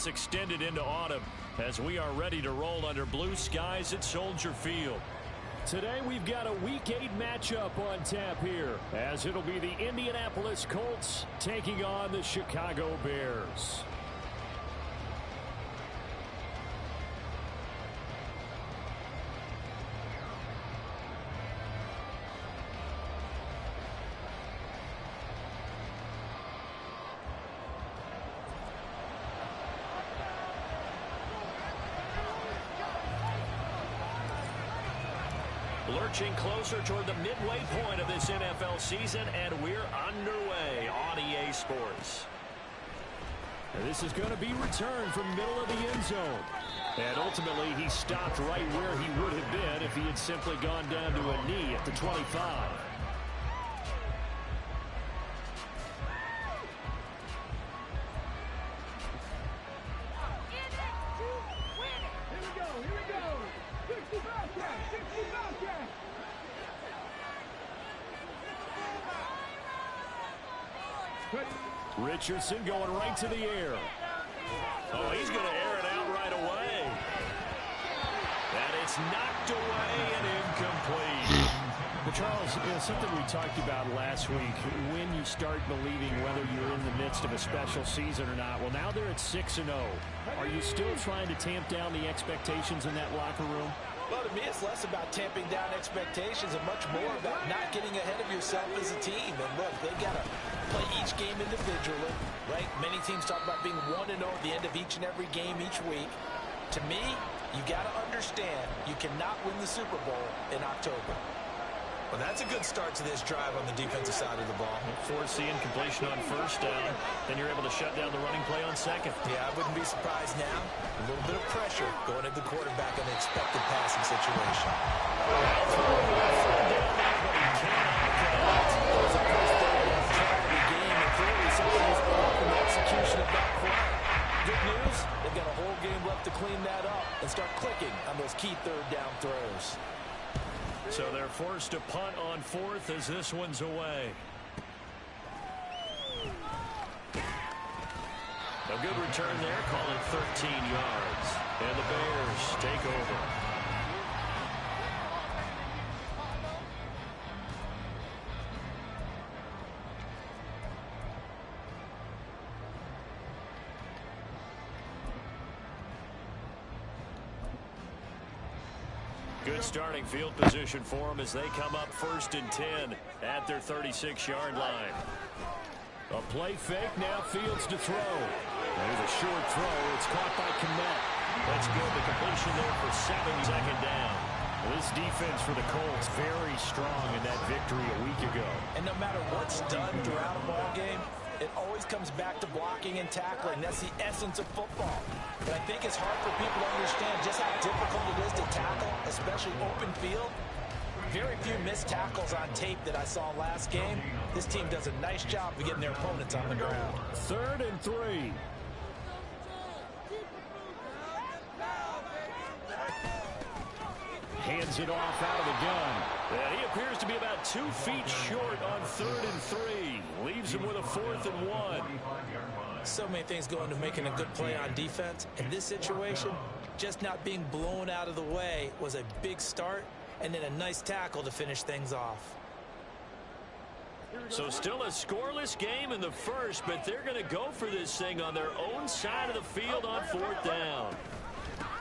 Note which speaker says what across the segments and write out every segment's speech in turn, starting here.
Speaker 1: gets extended into autumn as we are ready to roll under blue skies at Soldier Field.
Speaker 2: Today we've got a Week 8 matchup on tap here, as it'll be the Indianapolis Colts taking on the Chicago Bears.
Speaker 1: Lurching closer toward the midway point of this NFL season, and we're underway on EA Sports.
Speaker 2: And this is going to be returned from middle of the end zone. And ultimately, he stopped right where he would have been if he had simply gone down to a knee at the 25. Richardson going right to the air.
Speaker 1: Oh, he's going to air it out right away. And it's knocked away and incomplete.
Speaker 2: But Charles, something we talked about last week, when you start believing whether you're in the midst of a special season or not. Well, now they're at 6-0. Are you still trying to tamp down the expectations in that locker room?
Speaker 3: Well, to me, it's less about tamping down expectations and much more about not getting ahead of yourself as a team. And look, they got to play each game individually, right? Many teams talk about being 1-0 at the end of each and every game each week. To me, you got to understand you cannot win the Super Bowl in October.
Speaker 4: Well, that's a good start to this drive on the defensive side of the ball.
Speaker 1: Foreseeing completion on first down. Then you're able to shut down the running play on second.
Speaker 4: Yeah, I wouldn't be surprised now. A little bit of pressure going at the quarterback in an expected passing situation.
Speaker 3: Good news, they've got a whole game left to clean that up and start clicking on those key third down throws.
Speaker 1: So they're forced to punt on fourth as this one's away. A good return there, call it 13 yards. And the Bears take over. Good starting field position for them as they come up 1st and 10 at their 36-yard line.
Speaker 2: A play fake, now Fields to throw. There's a short throw. It's caught by Kmet.
Speaker 1: That's good. The completion there for 2nd down.
Speaker 2: This defense for the Colts very strong in that victory a week ago.
Speaker 3: And no matter what's done throughout a ball game, it always comes back to blocking and tackling. That's the essence of football. But I think it's hard for people to understand just how difficult it is to tackle, especially open field. Very few missed tackles on tape that I saw last game. This team does a nice job of getting their opponents on the ground.
Speaker 2: 3rd and 3. Hands it off out of the gun.
Speaker 1: And he appears to be about 2 feet short on 3rd and 3. Leaves him with a 4th and 1.
Speaker 3: So many things go into making a good play on defense. In this situation, just not being blown out of the way was a big start, and then a nice tackle to finish things off.
Speaker 1: So still a scoreless game in the first, but they're going to go for this thing on their own side of the field on 4th down.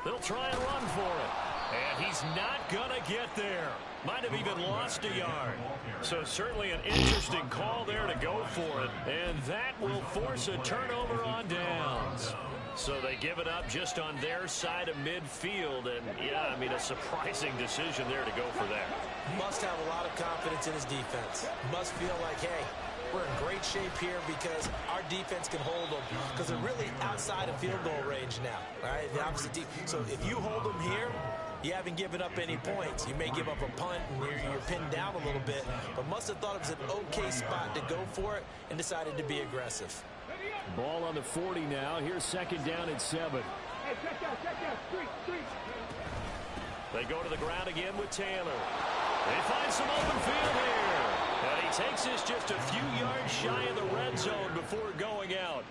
Speaker 1: They'll try and run for it. And he's not going to get there. Might have even lost a yard. So certainly an interesting call there to go for it. And that will force a turnover on downs. So they give it up just on their side of midfield. And, yeah, I mean, a surprising decision there to go for that.
Speaker 3: Must have a lot of confidence in his defense. Must feel like, hey, we're in great shape here because our defense can hold them. Because they're really outside of field goal range now. Right? The opposite team. So if you hold them here, you haven't given up any points. You may give up a punt and you're pinned down a little bit, but must have thought it was an okay spot to go for it and decided to be aggressive.
Speaker 2: Ball on the 40 now. Here's 2nd down and 7.
Speaker 5: Hey, check out. Street.
Speaker 1: They go to the ground again with Taylor. They find some open field here. And he takes this just a few yards shy of the red zone before going going out.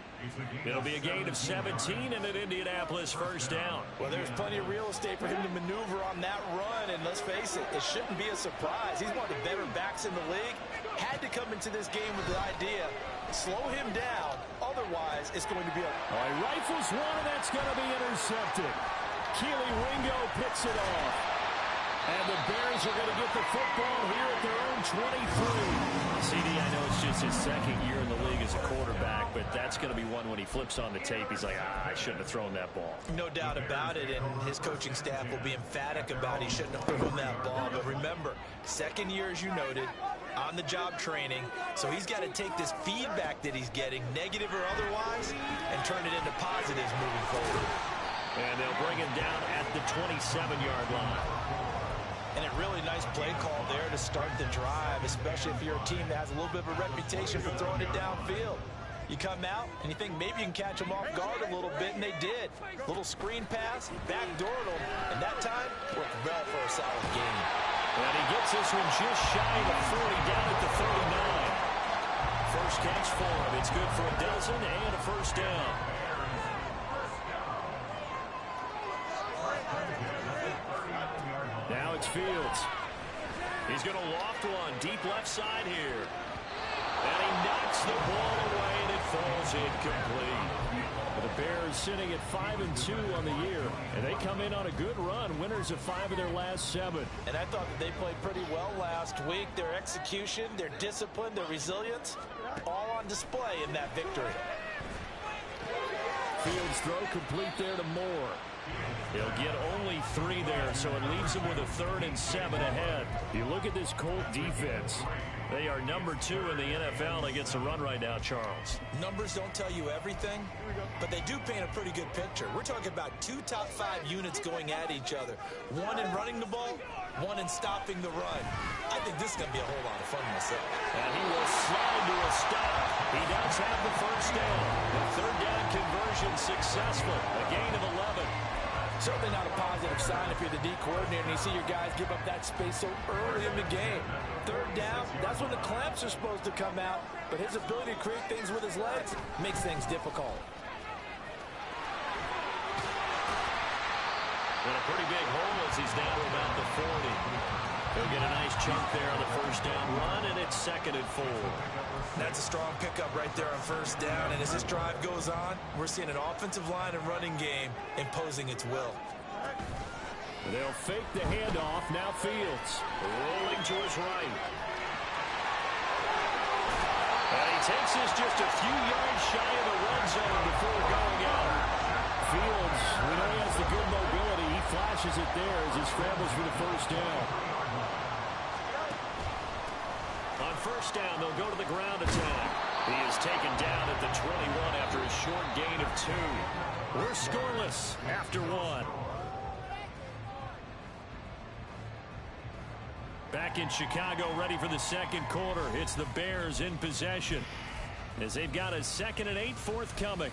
Speaker 1: It'll be a gain of 17 and an Indianapolis first down.
Speaker 3: Well, there's plenty of real estate for him to maneuver on that run, and let's face it, it shouldn't be a surprise. He's one of the better backs in the league. Had to come into this game with the idea, slow him down, otherwise it's going to be a...
Speaker 2: All right, rifles one, and that's going to be intercepted. Keely Ringo picks it off. And the Bears are going to get the football here at their own 23.
Speaker 1: CD, I know it's just his second year in the league as a quarterback, but that's going to be one when he flips on the tape. He's like, I shouldn't have thrown that ball.
Speaker 3: No doubt about it, and his coaching staff will be emphatic about he shouldn't have thrown that ball. But remember, second year, as you noted, on-the-job training, so he's got to take this feedback that he's getting, negative or otherwise, and turn it into positives moving forward.
Speaker 1: And they'll bring him down at the 27-yard line.
Speaker 3: And a really nice play call there to start the drive, especially if you're a team that has a little bit of a reputation for throwing it downfield. You come out and you think maybe you can catch them off guard a little bit, and they did. Little screen pass, backdoored them, and that time worked well for a solid gain.
Speaker 1: And he gets this one just shy of the 40, down at the 39. First catch for him. It's good for a dozen and a first down.
Speaker 2: Now it's Fields.
Speaker 1: He's going to loft one deep left side here. And he knocks the ball away, and it falls incomplete.
Speaker 2: The Bears sitting at 5-2 on the year, and they come in on a good run, winners of 5 of their last 7.
Speaker 3: And I thought that they played pretty well last week. Their execution, their discipline, their resilience, all on display in that victory.
Speaker 2: Fields throw complete there to Moore.
Speaker 1: He'll get only 3 there, so it leaves him with a 3rd and 7 ahead.
Speaker 2: You look at this Colt defense.
Speaker 1: They are number 2 in the NFL against the run right now, Charles.
Speaker 3: Numbers don't tell you everything, but they do paint a pretty good picture. We're talking about 2 top 5 units going at each other. One in running the ball, one in stopping the run. I think this is going to be a whole lot of fun myself.
Speaker 1: And he will slide to a stop. He does have the first down. The 3rd down conversion successful. A gain of 11.
Speaker 3: Certainly not a positive sign if you're the D coordinator and you see your guys give up that space so early in the game. 3rd down, that's when the clamps are supposed to come out, but his ability to create things with his legs makes things difficult.
Speaker 1: In a pretty big hole as he's down to about the 40. He'll get a nice chunk there on the first down run, and it's 2nd and 4.
Speaker 3: That's a strong pickup right there on first down, and as this drive goes on, we're seeing an offensive line and running game imposing its will.
Speaker 2: They'll fake the handoff. Now Fields
Speaker 1: rolling to his right. And he takes this just a few yards shy of the red zone before going out.
Speaker 2: Fields, we know he has the good mobility. He flashes it there as he scrambles for the first down.
Speaker 1: On first down, they'll go to the ground attack. He is taken down at the 21 after a short gain of 2. We're scoreless after 1. Back in Chicago, ready for the 2nd quarter. It's the Bears in possession as they've got a 2nd and 8 forthcoming.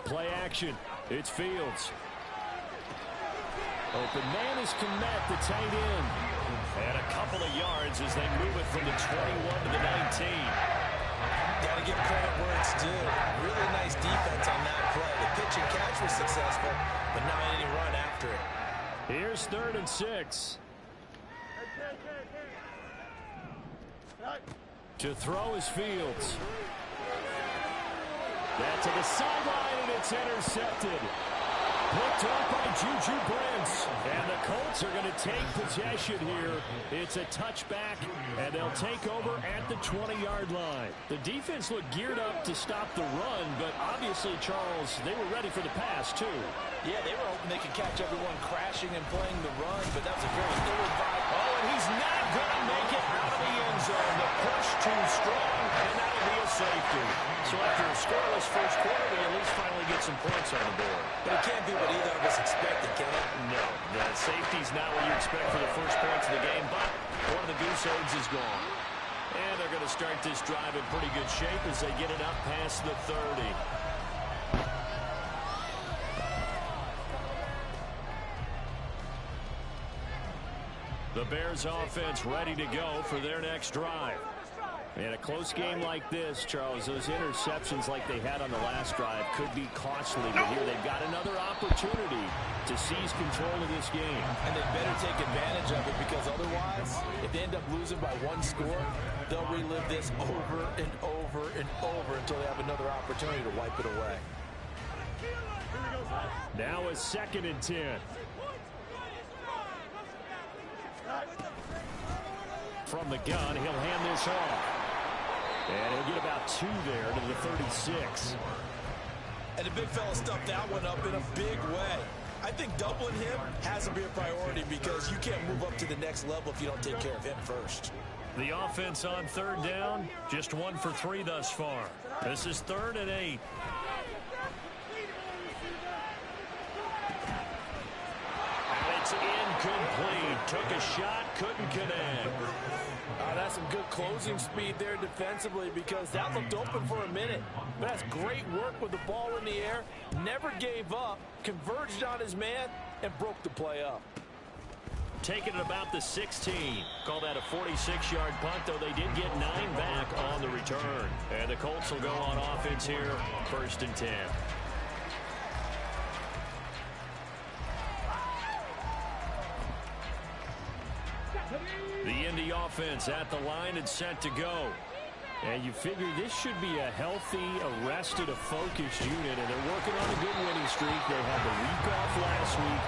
Speaker 2: Play action. It's Fields. Open man is Kmet, the tight end.
Speaker 1: And a couple of yards as they move it from the 21 to the 19.
Speaker 3: Got to give credit where it's due. Really nice defense on that play. The pitch and catch was successful, but not any run after it.
Speaker 2: Here's 3rd and 6. To throw is Fields. That to the sideline, and it's intercepted. Picked up by Juju Brents. And the Colts are going to take possession here. It's a touchback, and they'll take over at the 20-yard line. The defense looked geared up to stop the run, but obviously, Charles, they were ready for the pass, too.
Speaker 3: Yeah, they were hoping they could catch everyone crashing and playing the run, but that was a very thorough vibe.
Speaker 1: Oh, and he's not going to make it out of the end zone. The push too strong, and that'll be a safety. So after a scoreless first quarter, they at least finally get some points on the board.
Speaker 3: But it can't be what either of us expected, can it?
Speaker 1: No, the safety's not what you expect for the first points of the game, but one of the goose eggs is gone. And they're going to start this drive in pretty good shape as they get it up past the 30. The Bears offense ready to go for their next drive.
Speaker 2: In a close game like this, Charles, those interceptions like they had on the last drive could be costly. But here they've got another opportunity to seize control of this game.
Speaker 3: And they better take advantage of it, because otherwise, if they end up losing by one score, they'll relive this over and over and over until they have another opportunity to wipe it away.
Speaker 2: Now a 2nd and 10. From the gun, he'll hand this off. And he'll get about 2 there to the 36.
Speaker 3: And the big fella stuffed that one up in a big way. I think doubling him has to be a priority, because you can't move up to the next level if you don't take care of him first.
Speaker 1: The offense on 3rd down, just 1 for 3 thus far. This is 3rd and 8. And it's incomplete. Took a shot, couldn't connect.
Speaker 3: That's some good closing speed there defensively, because that looked open for a minute. But that's great work with the ball in the air. Never gave up, converged on his man, and broke the play up.
Speaker 1: Taking it about the 16. Call that a 46-yard punt, though they did get 9 back on the return. And the Colts will go on offense here, 1st and 10. The Indy offense at the line and set to go.
Speaker 2: And you figure this should be a healthy, arrested, a focused unit, and they're working on a good winning streak. They had the week off last week.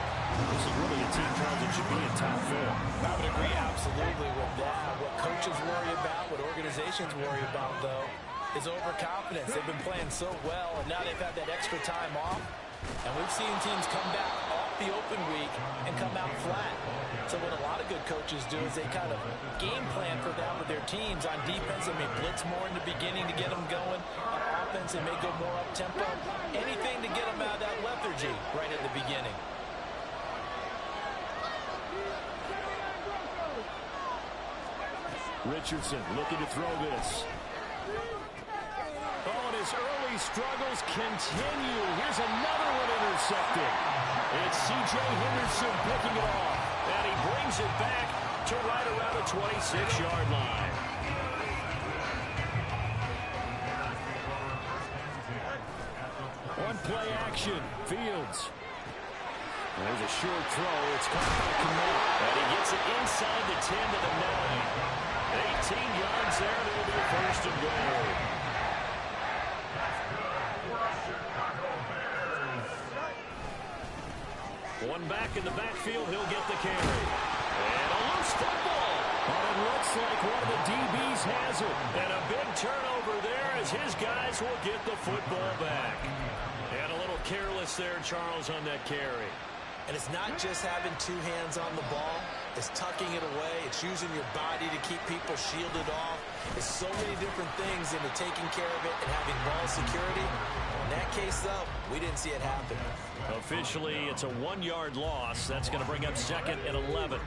Speaker 2: This is really a team, Charles, that should be in top form.
Speaker 3: I would agree absolutely with that. What coaches worry about, what organizations worry about, though, is overconfidence. They've been playing so well, and now they've had that extra time off. And we've seen teams come back off the open week and come out flat. So what a lot of good coaches do is they kind of game plan for that with their teams. On defense, they may blitz more in the beginning to get them going. On offense, they may go more up-tempo. Anything to get them out of that lethargy right at the beginning.
Speaker 2: Richardson looking to throw this.
Speaker 1: Oh, and his early struggles continue. Here's another one intercepted. It's C.J. Henderson picking it off. And he brings it back to right around the 26-yard line.
Speaker 2: One play action. Fields. There's a short throw. It's caught by Connect.
Speaker 1: And he gets it inside the 10 to the 9. 18 yards there, and it'll be a 1st and goal. One back in the backfield, he'll get the carry. And a loose football.
Speaker 2: But it looks like one of the DBs has it.
Speaker 1: And a big turnover there as his guys will get the football back. And a little careless there, Charles, on that carry.
Speaker 3: And it's not just having 2 hands on the ball. It's tucking it away. It's using your body to keep people shielded off. It's so many different things into taking care of it and having ball security. In that case, though, we didn't see it happen.
Speaker 1: Officially, it's a 1-yard loss. That's going to bring up 2nd and 11.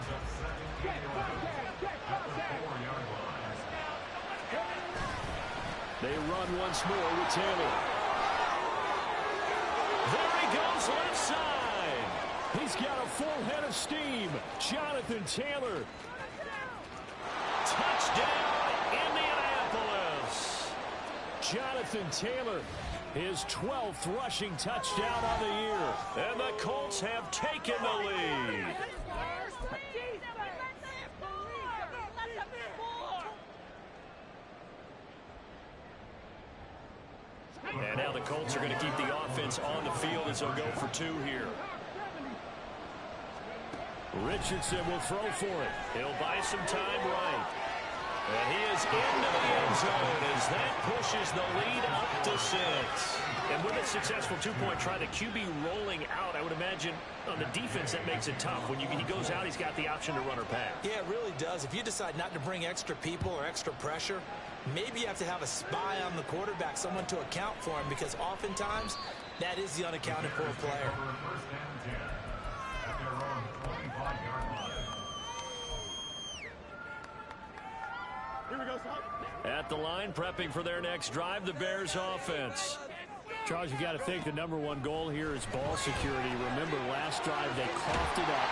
Speaker 2: They run once more with Taylor.
Speaker 1: There he goes left side.
Speaker 2: He's got a full head of steam. Jonathan Taylor.
Speaker 1: Touchdown, Indianapolis.
Speaker 2: Jonathan Taylor, his 12th rushing touchdown on the year.
Speaker 1: And the Colts have taken the lead. And now the Colts are going to keep the offense on the field as they'll go for 2 here.
Speaker 2: Richardson will throw for it.
Speaker 1: He'll buy some time right. And he is into the end zone as that pushes the lead up to 6. And with a successful 2-point try, the QB rolling out, I would imagine on the defense that makes it tough. When he goes out, he's got the option to run or pass.
Speaker 3: Yeah, it really does. If you decide not to bring extra people or extra pressure, maybe you have to have a spy on the quarterback, someone to account for him, because oftentimes that is the unaccounted for player.
Speaker 1: At the line, prepping for their next drive, the Bears offense.
Speaker 2: Charles, you got to think the #1 goal here is ball security. Remember, last drive they coughed it up,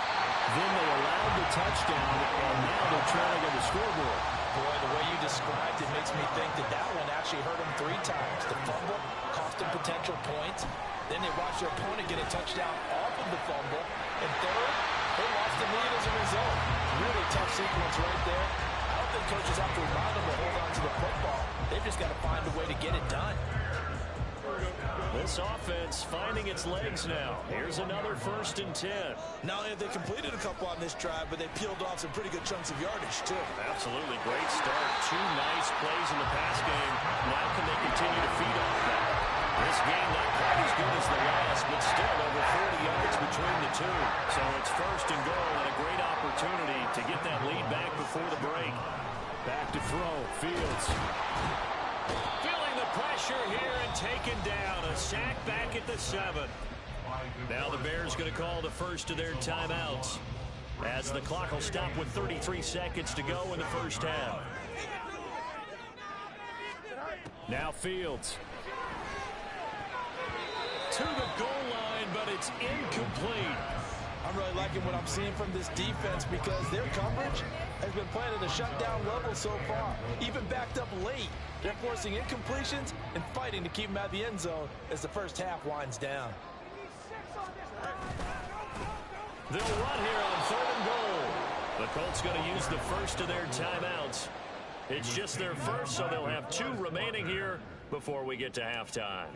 Speaker 2: then they allowed the touchdown, and now they're trying to get the scoreboard.
Speaker 3: Boy, the way you described it makes me think that that one actually hurt them 3 times. The fumble cost them potential points. Then they watched their opponent get a touchdown off of the fumble. And third, they lost the lead as a result. Really tough sequence right there. I don't think coaches have to remind them to hold on to the football. They've just got to find a way to get it done.
Speaker 1: This offense finding its legs now. Here's another 1st and 10.
Speaker 3: Not only have they completed a couple on this drive, but they peeled off some pretty good chunks of yardage, too.
Speaker 1: Absolutely great start. 2 nice plays in the pass game. Now can they continue to feed off that? This game not quite as good as the last, but still over 40 yards between the two. So it's 1st and goal and a great opportunity to get that lead back before the break.
Speaker 2: Back to throw. Fields.
Speaker 1: Feeling the pressure here and taken down. A sack back at the 7. Now the Bears going to call the first of their timeouts, as the clock will stop with 33 seconds to go in the first half.
Speaker 2: Now Fields.
Speaker 1: To the goal line, but it's incomplete.
Speaker 3: I'm really liking what I'm seeing from this defense because their coverage has been playing at a shutdown level so far. Even backed up late, they're forcing incompletions and fighting to keep them out of the end zone as the first half winds down.
Speaker 1: They'll run here on 3rd and goal. The Colts going to use the first of their timeouts. It's just their first, so they'll have 2 remaining here before we get to halftime.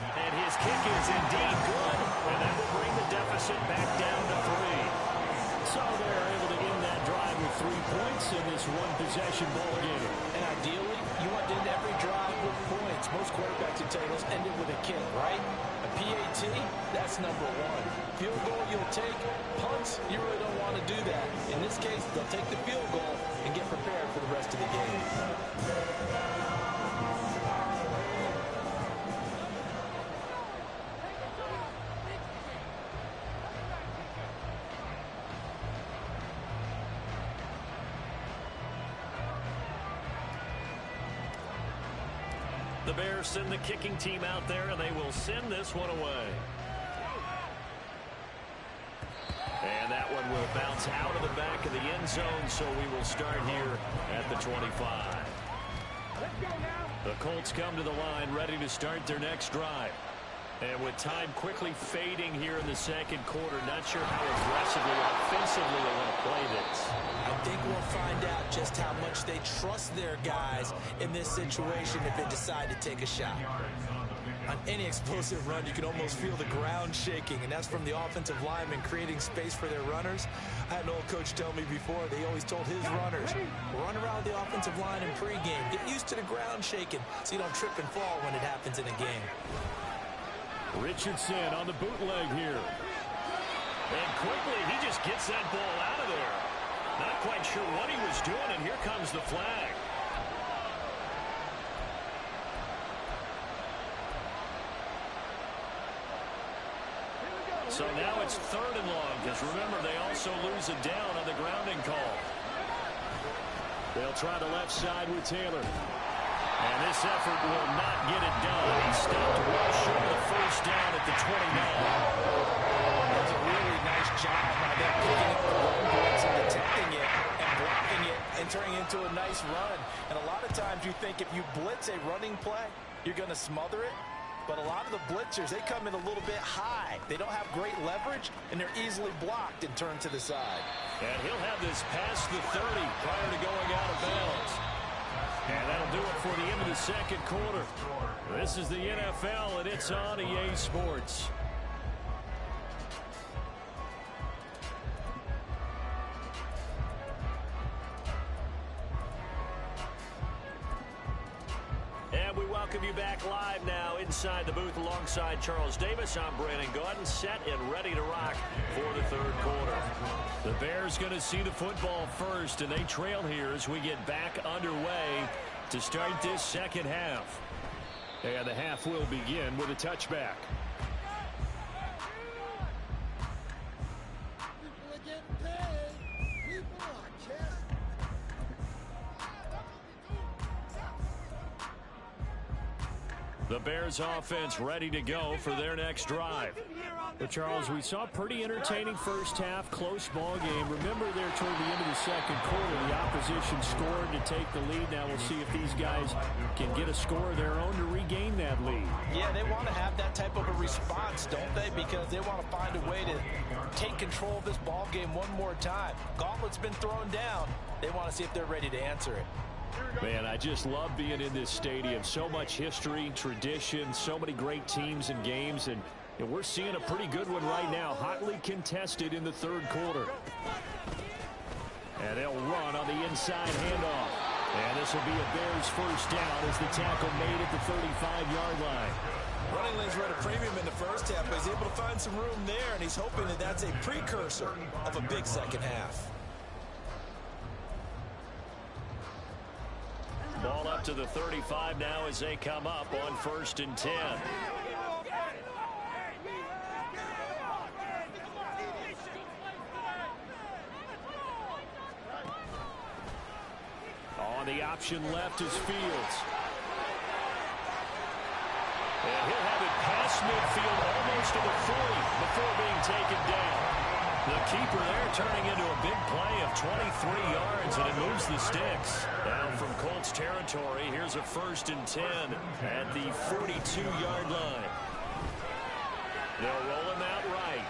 Speaker 1: And his kick is indeed good, and that will bring the deficit back down to 3.
Speaker 2: So they're able to end that drive with 3 points in this one-possession ball game.
Speaker 3: And ideally, you want to end every drive with points. Most quarterbacks would tell you, let's end it with a kick, right? A PAT, that's #1. Field goal you'll take. Punts, you really don't want to do that. In this case, they'll take the field goal and get prepared for the rest of the game.
Speaker 1: The Bears send the kicking team out there, and they will send this one away. And that one will bounce out of the back of the end zone, so we will start here at the 25. The Colts come to the line, ready to start their next drive. And with time quickly fading here in the 2nd quarter, not sure how aggressively or offensively they want to play this.
Speaker 3: I think we'll find out just how much they trust their guys in this situation if they decide to take a shot. On any explosive run, you can almost feel the ground shaking, and that's from the offensive linemen creating space for their runners. I had an old coach tell me before, they always told his runners, run around the offensive line in pregame. Get used to the ground shaking so you don't trip and fall when it happens in a game.
Speaker 2: Richardson on the bootleg here.
Speaker 1: And quickly, he just gets that ball out of there. Not quite sure what he was doing, and here comes the flag. So now it's 3rd and long, because remember, they also lose it down on the grounding call.
Speaker 2: They'll try the left side with Taylor.
Speaker 1: And this effort will not get it done. He stopped well short of the first down at the 29.
Speaker 3: That's a really nice job by them picking up the run blitz and detecting it and blocking it and turning it into a nice run. And a lot of times you think if you blitz a running play, you're going to smother it. But a lot of the blitzers, they come in a little bit high. They don't have great leverage, and they're easily blocked and turned to the side.
Speaker 1: And he'll have this past the 30 prior to going out of bounds. And that'll do it for the end of the 2nd quarter. This is the NFL, and it's on EA Sports. And we welcome you back live now inside the booth alongside Charles Davis. I'm Brandon Gaudin, set and ready to rock for the 3rd quarter. The Bears going to see the football first, and they trail here as we get back underway to start this 2nd half.
Speaker 2: And the half will begin with a touchback.
Speaker 1: The Bears offense ready to go for their next drive.
Speaker 2: But, Charles, we saw a pretty entertaining first half, close ball game. Remember there toward the end of the second quarter, the opposition scored to take the lead. Now we'll see if these guys can get a score of their own to regain that lead.
Speaker 3: Yeah, they want to have that type of a response, don't they? Because they want to find a way to take control of this ball game one more time. Gauntlet's been thrown down. They want to see if they're ready to answer it.
Speaker 2: Man, I just love being in this stadium. So much history, tradition, so many great teams and games, and we're seeing a pretty good one right now, hotly contested in the third quarter. And they'll run on the inside handoff. And this will be a Bears first down as the tackle made at the 35-yard line.
Speaker 3: Running lanes were at a premium in the first half, but he's able to find some room there, and he's hoping that that's a precursor of a big second half.
Speaker 1: Ball up to the 35 now as they come up on 1st and 10. On the option left is Fields. And he'll have it past midfield almost to the 40 before being taken down. The keeper there turning into a big play of 23 yards, and it moves the sticks. Down from Colts territory, here's a 1st and 10 at the 42-yard line. They'll roll him out right.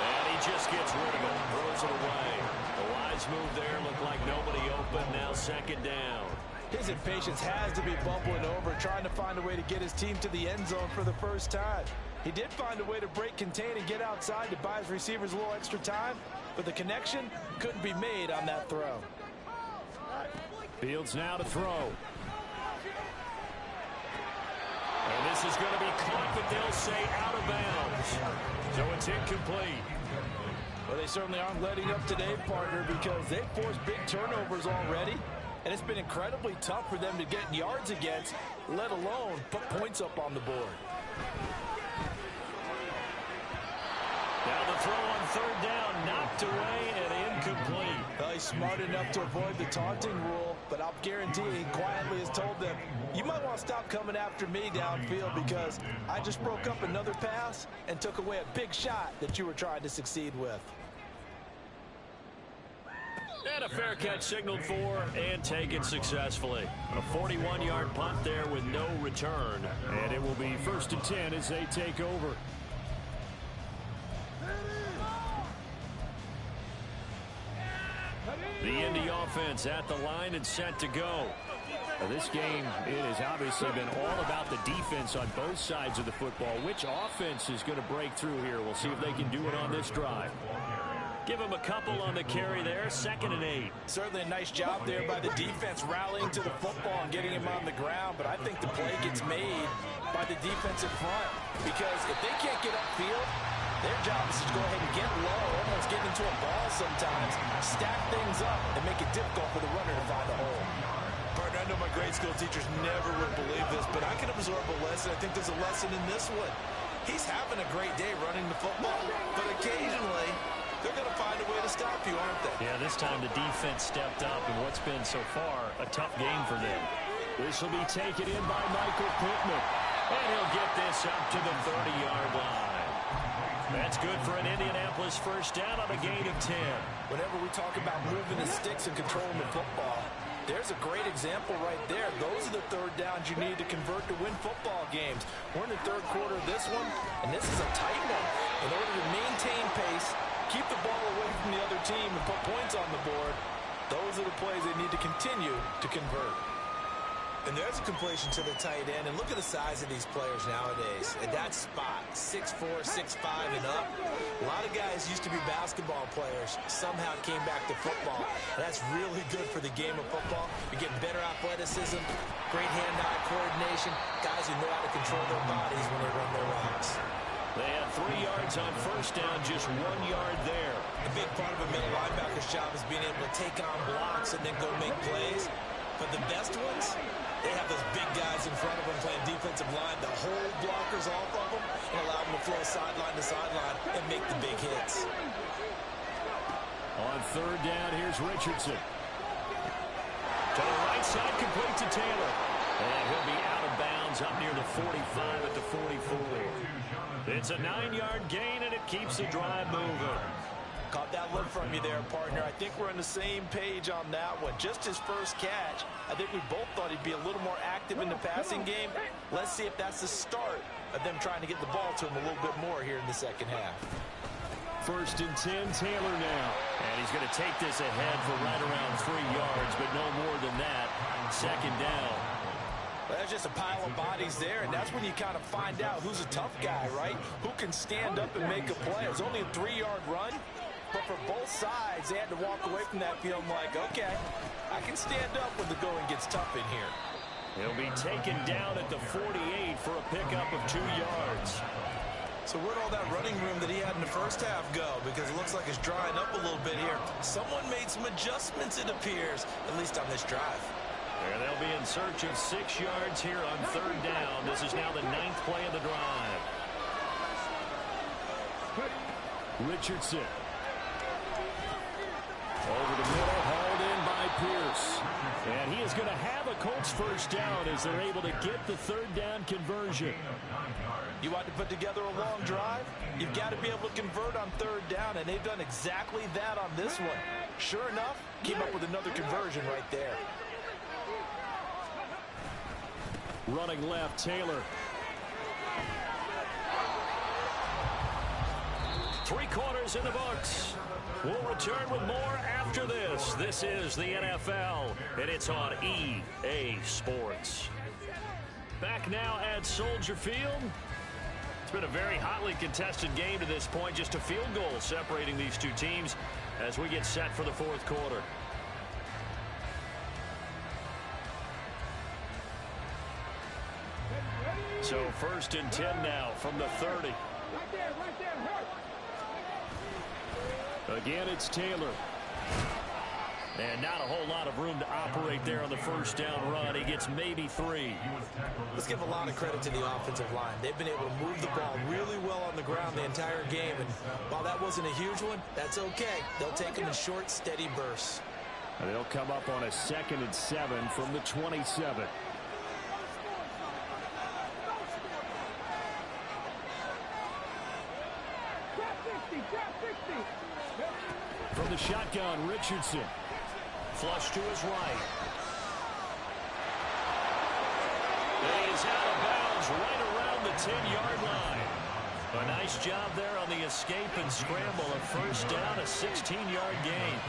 Speaker 1: And he just gets rid of it, throws it away. The wise move there, looked like nobody open, now 2nd down.
Speaker 3: His impatience has to be bubbling over, trying to find a way to get his team to the end zone for the first time. He did find a way to break, contain, and get outside to buy his receivers a little extra time, but the connection couldn't be made on that throw.
Speaker 2: Fields now to throw.
Speaker 1: And this is going to be caught, but they'll say out of bounds. So it's incomplete.
Speaker 3: Well, they certainly aren't letting up today, partner, because they've forced big turnovers already, and it's been incredibly tough for them to get yards against, let alone put points up on the board.
Speaker 1: Now the throw on 3rd down, knocked away and incomplete.
Speaker 3: Well, he's smart enough to avoid the taunting rule, but I'll guarantee he quietly has told them, you might want to stop coming after me downfield because I just broke up another pass and took away a big shot that you were trying to succeed with.
Speaker 1: And a fair catch signaled for and taken successfully. A 41-yard punt there with no return.
Speaker 2: And it will be 1st and 10 as they take over.
Speaker 1: The Indy offense at the line and set to go.
Speaker 2: Now, this game, it has obviously been all about the defense on both sides of the football. Which offense is going to break through here? We'll see if they can do it on this drive.
Speaker 1: Give him a couple on the carry there, 2nd and 8.
Speaker 3: Certainly a nice job there by the defense rallying to the football and getting him on the ground, but I think the play gets made by the defensive front because if they can't get upfield, their job is to go ahead and get low, almost get into a ball sometimes, stack things up, and make it difficult for the runner to find a hole.
Speaker 4: Partner, I know my grade school teachers never would believe this, but I can absorb a lesson. I think there's a lesson in this one. He's having a great day running the football, but occasionally they're going to find a way to stop you, aren't they?
Speaker 1: Yeah, this time the defense stepped up in what's been so far a tough game for them.
Speaker 2: This will be taken in by Michael Pittman.
Speaker 1: And he'll get this up to the 30-yard line. That's good for an Indianapolis first down on a gain of 10.
Speaker 3: Whenever we talk about moving the sticks and controlling the football, there's a great example right there. Those are the 3rd downs you need to convert to win football games. We're in the 3rd quarter of this one, and this is a tight one. In order to maintain pace, keep the ball away from the other team, and put points on the board, those are the plays they need to continue to convert.
Speaker 4: And there's a completion to the tight end. And look at the size of these players nowadays. At that spot, 6'4", 6'5", and up. A lot of guys used to be basketball players. Somehow came back to football. And that's really good for the game of football. You're getting better athleticism, great hand-eye coordination, guys who know how to control their bodies when they run their routes.
Speaker 1: They had 3 yards on first down, just 1 yard there.
Speaker 4: A big part of a middle linebacker's job is being able to take on blocks and then go make plays. But the best ones, they have those big guys in front of them playing defensive line to hold blockers off of them and allow them to flow sideline to sideline and make the big hits.
Speaker 2: On 3rd down, here's Richardson.
Speaker 1: To the right side, complete to Taylor. And he'll be out of bounds up near the 45 at the 44. It's a 9-yard gain, and it keeps the drive moving.
Speaker 3: Caught that look from you there, partner. I think we're on the same page on that one. Just his first catch, I think we both thought he'd be a little more active in the passing game. Let's see if that's the start of them trying to get the ball to him a little bit more here in the second half.
Speaker 2: 1st and 10, Taylor now.
Speaker 1: And he's going to take this ahead for right around 3 yards, but no more than that. 2nd down.
Speaker 3: Well, there's just a pile of bodies there, and that's when you kind of find out who's a tough guy, right? Who can stand up and make a play. It was only a 3-yard run, but for both sides, they had to walk away from that feeling like, okay, I can stand up when the going gets tough in here.
Speaker 1: He'll be taken down at the 48 for a pickup of 2 yards.
Speaker 3: So where'd all that running room that he had in the first half go? Because it looks like it's drying up a little bit here. Someone made some adjustments, it appears, at least on this drive.
Speaker 1: And they'll be in search of 6 yards here on 3rd down. This is now the 9th play of the drive.
Speaker 2: Richardson. Over the middle, hauled in by Pierce. And he is going to have a Colts first down as they're able to get the 3rd down conversion.
Speaker 3: You want to put together a long drive? You've got to be able to convert on 3rd down, and they've done exactly that on this one. Sure enough, came up with another conversion right there.
Speaker 2: Running left, Taylor.
Speaker 1: 3 quarters in the books. We'll return with more after this. This is the NFL, and it's on EA Sports. Back now at Soldier Field. It's been a very hotly contested game to this point. Just a field goal separating these two teams as we get set for the 4th quarter. So 1st and 10 now from the 30.
Speaker 5: Right there, hurt.
Speaker 2: Again, it's Taylor.
Speaker 1: And not a whole lot of room to operate there on the 1st down run. He gets maybe 3.
Speaker 3: Let's give a lot of credit to the offensive line. They've been able to move the ball really well on the ground the entire game. And while that wasn't a huge one, that's okay. They'll take them in short, steady bursts.
Speaker 2: And they'll come up on a 2nd and 7 from the 27. From the shotgun, Richardson.
Speaker 1: Flush to his right. He's out of bounds right around the 10-yard line. A nice job there on the escape and scramble. A 1st down, a 16-yard gain.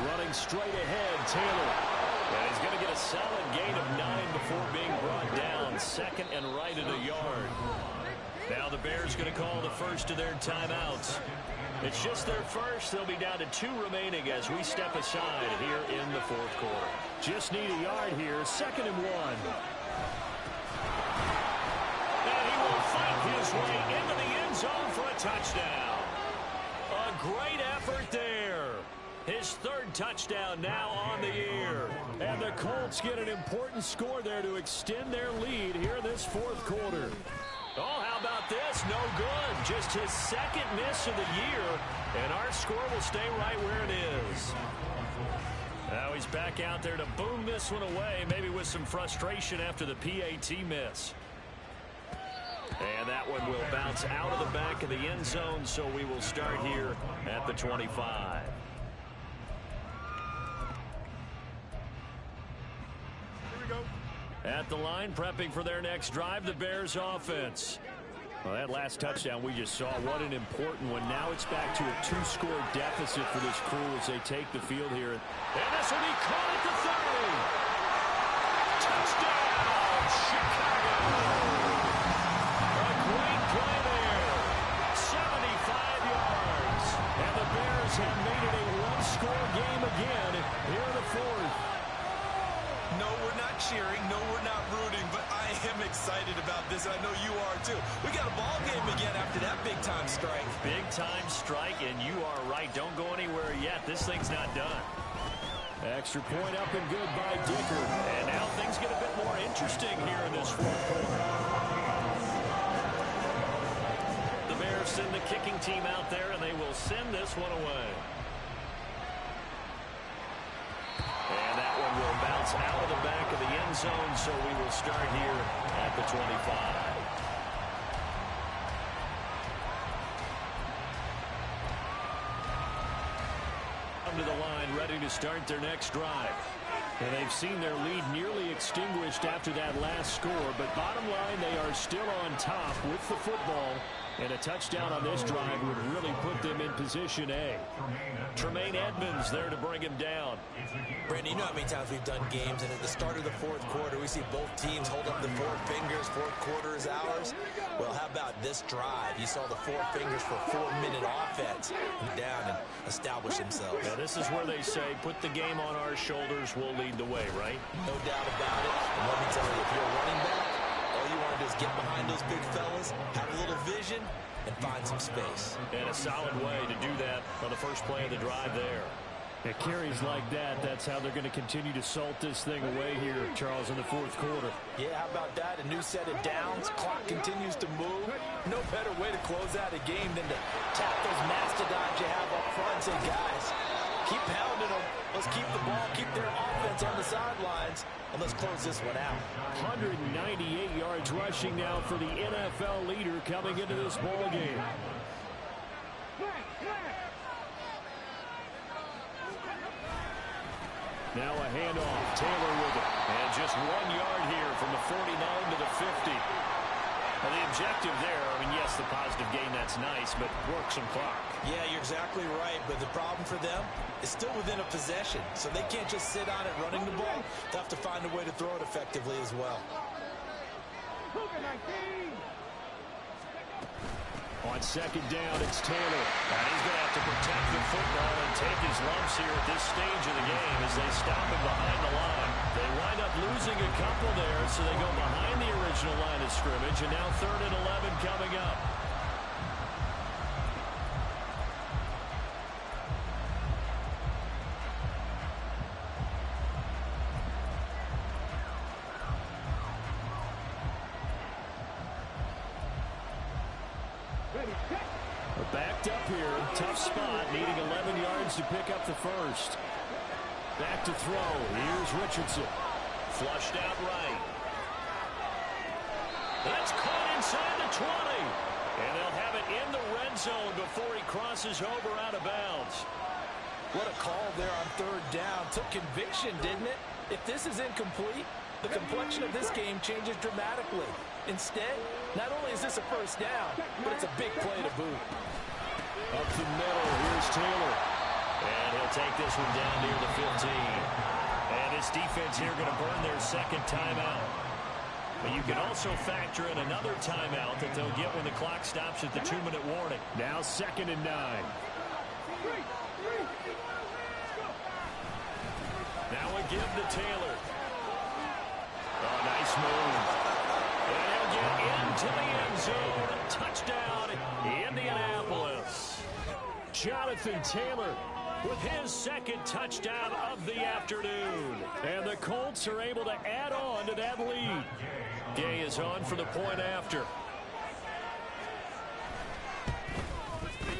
Speaker 2: Running straight ahead, Taylor.
Speaker 1: And he's going to get a solid gain of 9 before being brought down. 2nd and right at a yard. Now the Bears going to call the first of their timeouts. It's just their first. They'll be down to 2 remaining as we step aside here in the 4th quarter.
Speaker 2: Just need a yard here. 2nd and 1.
Speaker 1: And he will fight his way into the end zone for a touchdown. A great effort there. His 3rd touchdown now on the year.
Speaker 2: And the Colts get an important score there to extend their lead here in this 4th quarter.
Speaker 1: Oh, how about this? No good. Just his 2nd miss of the year, and our score will stay right where it is. Now he's back out there to boom this one away, maybe with some frustration after the PAT miss. And that one will bounce out of the back of the end zone, so we will start here at the 25. At the line, prepping for their next drive, the Bears offense.
Speaker 2: Well, that last touchdown we just saw, what an important one. Now it's back to a 2-score deficit for this crew as they take the field here.
Speaker 1: And this will be caught at the 30. Touchdown, Chicago. A great play there. 75 yards. And the Bears have made it a 1-score game again here in the 4th.
Speaker 3: No, we're not cheering. No, we're not rooting. But I am excited about this. I know you are, too. We got a ball game again after that big-time strike.
Speaker 1: Big-time strike, and you are right. Don't go anywhere yet. This thing's not done.
Speaker 2: Extra point up and good by Dicker.
Speaker 1: And now things get a bit more interesting here in this 4th quarter. The Bears send the kicking team out there, and they will send this one away. It's out of the back of the end zone, so we will start here at the 25. To the line, ready to start their next drive. And they've seen their lead nearly extinguished after that last score, but bottom line, they are still on top with the football, and a touchdown on this drive would really put them in position A. Tremaine Edmonds there to bring him down.
Speaker 3: Brandon, you know how many times we've done games, and at the start of the fourth quarter, we see both teams hold up the four fingers, fourth quarter is ours. Well, how about this drive? You saw the four fingers for a 4-minute offense. Down and establish himself.
Speaker 1: Yeah, this is where they say, put the game on our shoulders, we'll lead the way, right?
Speaker 3: No doubt about it. And let me tell you, if you're a running back, all you want to do is get behind those big fellas, have a little vision, and find some space.
Speaker 1: And a solid way to do that on the first play of the drive there.
Speaker 2: It carries like that. That's how they're going to continue to salt this thing away here, Charles, in the fourth quarter.
Speaker 3: Yeah, how about that? A new set of downs. Clock continues to move. No better way to close out a game than to tap those mastodons you have up front and say, guys, keep pounding them. Let's keep the ball, keep their offense on the sidelines, and let's close this one out.
Speaker 2: 198 yards rushing now for the NFL leader coming into this ball game. Now a handoff. Taylor with it.
Speaker 1: And just 1 yard here from the 49 to the 50. Well, the objective there, I mean, yes, the positive gain, that's nice, but work some clock.
Speaker 3: Yeah, you're exactly right, but the problem for them is still within a possession, so they can't just sit on it running the ball. They'll have to find a way to throw it effectively as well.
Speaker 2: On second down, it's Taylor.
Speaker 1: And he's going to have to protect the football and take his lumps here at this stage of the game as they stop him behind the line. They wind up losing a couple there, so they go behind the original line of scrimmage, and now 3rd and 11 coming up.
Speaker 2: Backed up here, tough spot, needing 11 yards to pick up the first. Back to throw, here's Richardson.
Speaker 1: Flushed out right. That's caught inside the 20. And they'll have it in the red zone before he crosses over out of bounds.
Speaker 3: What a call there on 3rd down. Took conviction, didn't it? If this is incomplete, the complexion of this game changes dramatically. Instead, not only is this a first down, but it's a big play to boot.
Speaker 2: Up the middle, here's Taylor.
Speaker 1: And he'll take this one down near the 15. And this defense here going to burn their second timeout. But you can also factor in another timeout that they'll get when the clock stops at the 2-minute warning.
Speaker 2: Now 2nd and 9.
Speaker 1: Now a give to Taylor. Oh, nice move. And he'll get into the end zone. Touchdown, Indianapolis.
Speaker 2: Jonathan Taylor
Speaker 1: with his second touchdown of the afternoon.
Speaker 2: And the Colts are able to add on to that lead.
Speaker 1: Gay is on for the point after.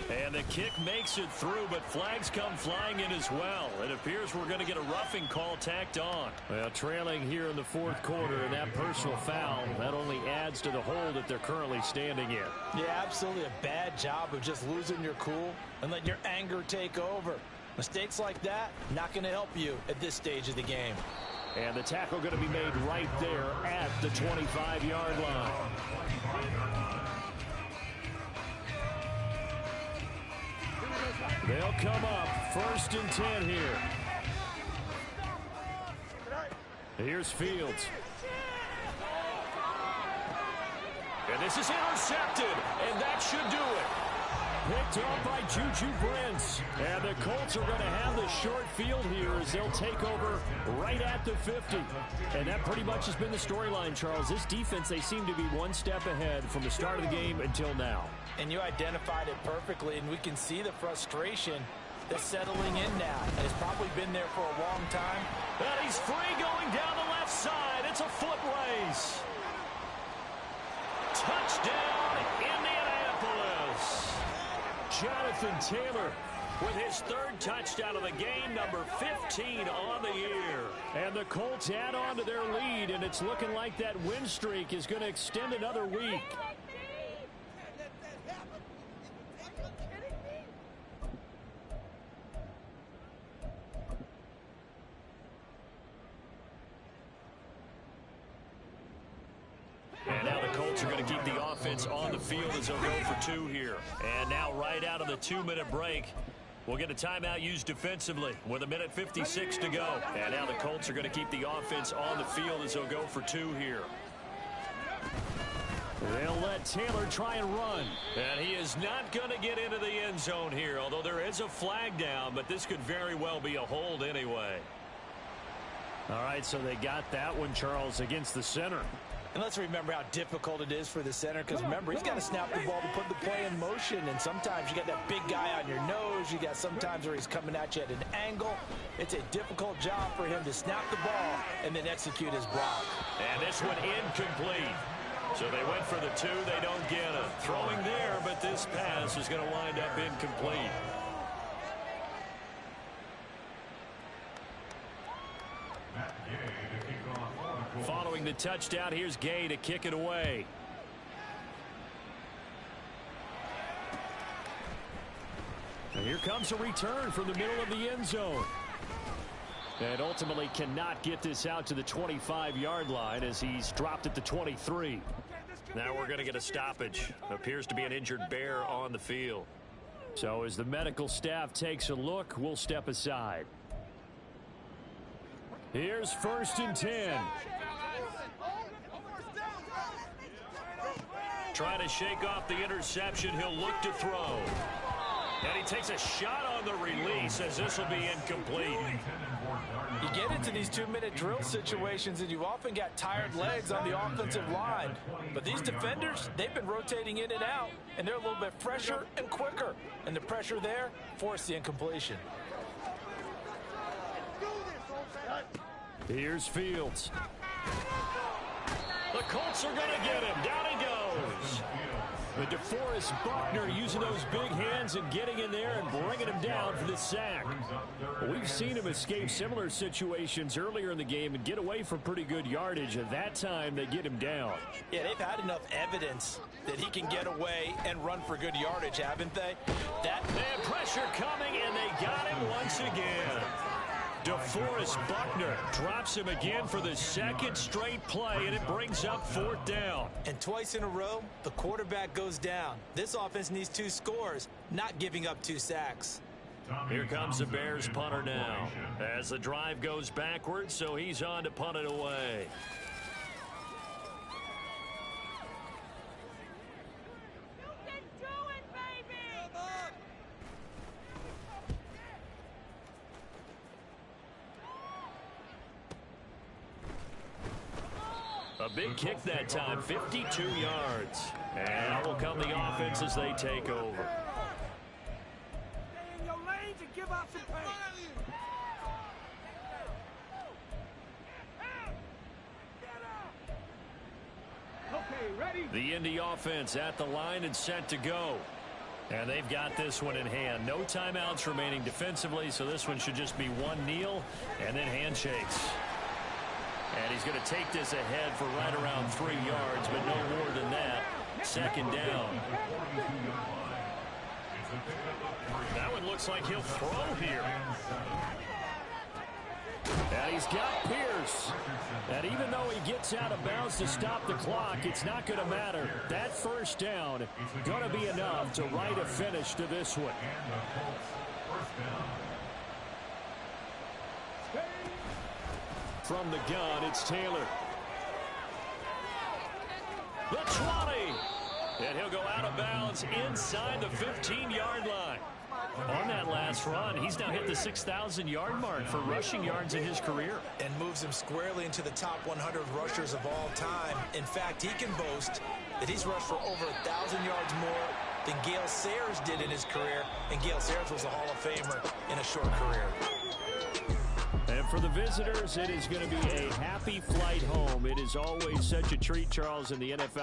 Speaker 1: And the kick makes it through, but flags come flying in as well. It appears we're going to get a roughing call tacked on.
Speaker 2: Well, trailing here in the fourth quarter, and that personal foul, that only adds to the hole that they're currently standing in.
Speaker 3: Yeah, absolutely a bad job of just losing your cool and letting your anger take over. Mistakes like that, not going to help you at this stage of the game.
Speaker 2: And the tackle going to be made right there at the 25-yard line. They'll come up 1st and 10 here. Here's Fields.
Speaker 1: And this is intercepted, and that should do it.
Speaker 2: Picked off by Juju Brents. And the Colts are going to have the short field here as they'll take over right at the 50. And that pretty much has been the storyline, Charles. This defense, they seem to be one step ahead from the start of the game until now.
Speaker 3: And you identified it perfectly, and we can see the frustration that's settling in now. And it's probably been there for a long time.
Speaker 1: And he's free going down the left side. It's a foot race. Touchdown, Indianapolis.
Speaker 2: Jonathan Taylor
Speaker 1: with his third touchdown of the game, number 15 on the year.
Speaker 2: And the Colts add on to their lead, and it's looking like that win streak is going to extend another week.
Speaker 1: And now the Colts are going to keep the offense on the field as they'll go for two here. And now right out of the 2-minute break, we'll get a timeout used defensively with 1:56 to go. And now the Colts are going to keep the offense on the field as they'll go for two here.
Speaker 2: They'll let Taylor try and run.
Speaker 1: And he is not going to get into the end zone here, although there is a flag down, but this could very well be a hold anyway.
Speaker 2: All right, so they got that one, Charles, against the center.
Speaker 3: And let's remember how difficult it is for the center, because remember, he's got to snap the ball to put the play in motion, and sometimes you got that big guy on your nose. You got sometimes where he's coming at you at an angle. It's a difficult job for him to snap the ball and then execute his block.
Speaker 1: And this one incomplete. So they went for the two. They don't get it. Throwing there, but this pass is going to wind up incomplete. Following the touchdown, here's Gay to kick it away.
Speaker 2: And here comes a return from the middle of the end zone. And ultimately cannot get this out to the 25-yard line as he's dropped at the 23.
Speaker 1: Now we're going to get a stoppage. Appears to be an injured bear on the field.
Speaker 2: So as the medical staff takes a look, we'll step aside. Here's 1st and 10.
Speaker 1: Trying to shake off the interception. He'll look to throw. And he takes a shot on the release as this will be incomplete.
Speaker 3: You get into these 2-minute drill situations and you often got tired legs on the offensive line. But these defenders, they've been rotating in and out, and they're a little bit fresher and quicker. And the pressure there forced the incompletion.
Speaker 2: Here's Fields.
Speaker 1: The Colts are going to get him. Down he goes.
Speaker 2: But DeForest Buckner using those big hands and getting in there and bringing him down for the sack. We've seen him escape similar situations earlier in the game and get away from pretty good yardage. At that time, they get him down.
Speaker 3: Yeah, they've had enough evidence that he can get away and run for good yardage, haven't they?
Speaker 1: They had pressure coming, and they got him once again. DeForest Buckner drops him again for the second straight play, and it brings up 4th down.
Speaker 3: And twice in a row, the quarterback goes down. This offense needs 2 scores, not giving up 2 sacks.
Speaker 1: Here comes the Bears punter now as the drive goes backwards, so he's on to punt it away. A big kick that time, 52 yards. And out will come the offense as they take over. The Indy offense at the line and set to go. And they've got this one in hand. No timeouts remaining defensively, so this one should just be one kneel and then handshakes. And he's going to take this ahead for right around 3 yards, but no more than that. 2nd down. That one looks like he'll throw here.
Speaker 2: And he's got Pierce. And even though he gets out of bounds to stop the clock, it's not going to matter. That 1st down going to be enough to write a finish to this one. From the gun, it's Taylor.
Speaker 1: The 20. And he'll go out of bounds inside the 15-yard line. On that last run, he's now hit the 6,000-yard mark for rushing yards in his career.
Speaker 3: And moves him squarely into the top 100 rushers of all time. In fact, he can boast that he's rushed for over 1,000 yards more than Gale Sayers did in his career. And Gale Sayers was a Hall of Famer in a short career.
Speaker 2: And for the visitors, it is going to be a happy flight home. It is always such a treat, Charles, in the NFL.